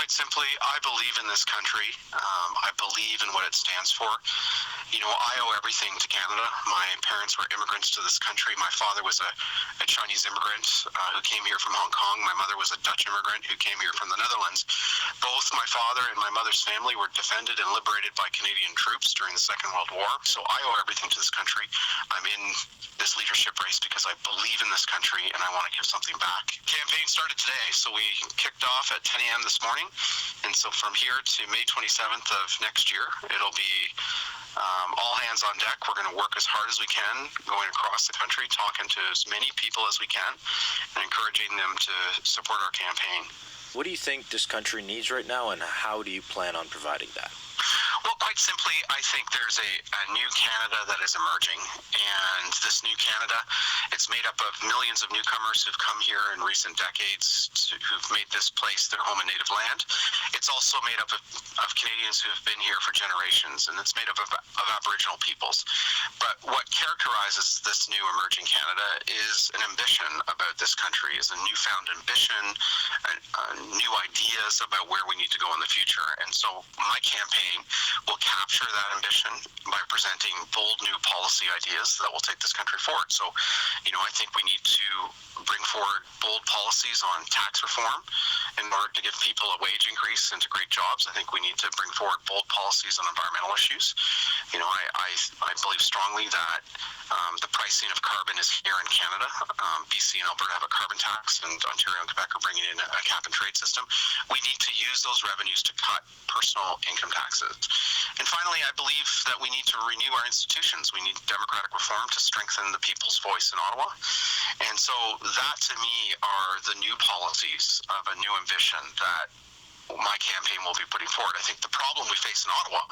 quite simply, I believe in this country. I believe in what it stands for. You know, I owe everything to Canada. My parents were immigrants to this country. My father was a Chinese immigrant who came here from Hong Kong. My mother was a Dutch immigrant who came here from the Netherlands. Both my father and my mother's family were defended and liberated by Canadian troops during the Second World War. So I owe everything to this country. I'm in this leadership race because I believe in this country and I want to give something back. Campaign started today, so we kicked off at 10 a.m. this morning. And so from here to May 27th of next year, it'll be all hands on deck. We're going to work as hard as we can, going across the country, talking to as many people as we can, and encouraging them to support our campaign. What do you think this country needs right now, and how do you plan on providing that? Well, quite simply, I think there's a new Canada that is emerging, and this new Canada, it's made up of millions of newcomers who've come here in recent decades, who've made this place their home and native land. It's also made up of Canadians who have been here for generations, and it's made up of Aboriginal peoples. But what characterizes this new emerging Canada is an ambition about this country, is a newfound ambition, new ideas about where we need to go in the future. And so my campaign will capture that ambition by presenting bold new policy ideas that will take this country forward. So, you know, I think we need to bring forward bold policies on tax reform in order to give people a wage increase and to create jobs. I think we need to bring forward bold policies on environmental issues. You know, I believe strongly that the pricing of carbon is here in Canada. BC and Alberta have a carbon tax, and Ontario and Quebec are bringing in a cap and trade system. We need to use those revenues to cut personal income taxes. And finally, I believe that we need to renew our institutions. We need democratic reform to strengthen the people's voice in Ottawa. And so that, to me, are the new policies of a new ambition that my campaign will be putting forward. I think the problem we face in Ottawa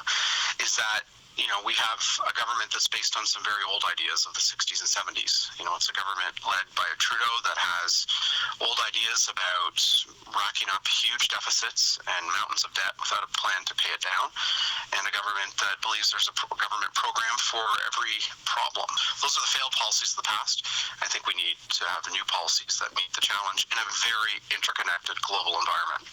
is that, you know, we have a government that's based on some very old ideas of the 60s and 70s. You know, it's a government led by a Trudeau that has old ideas about racking up huge deficits and mountains of debt without a plan to pay it down, and a government that believes there's a government program for every problem. Those are the failed policies of the past. I think we need to have new policies that meet the challenge in a very interconnected global environment.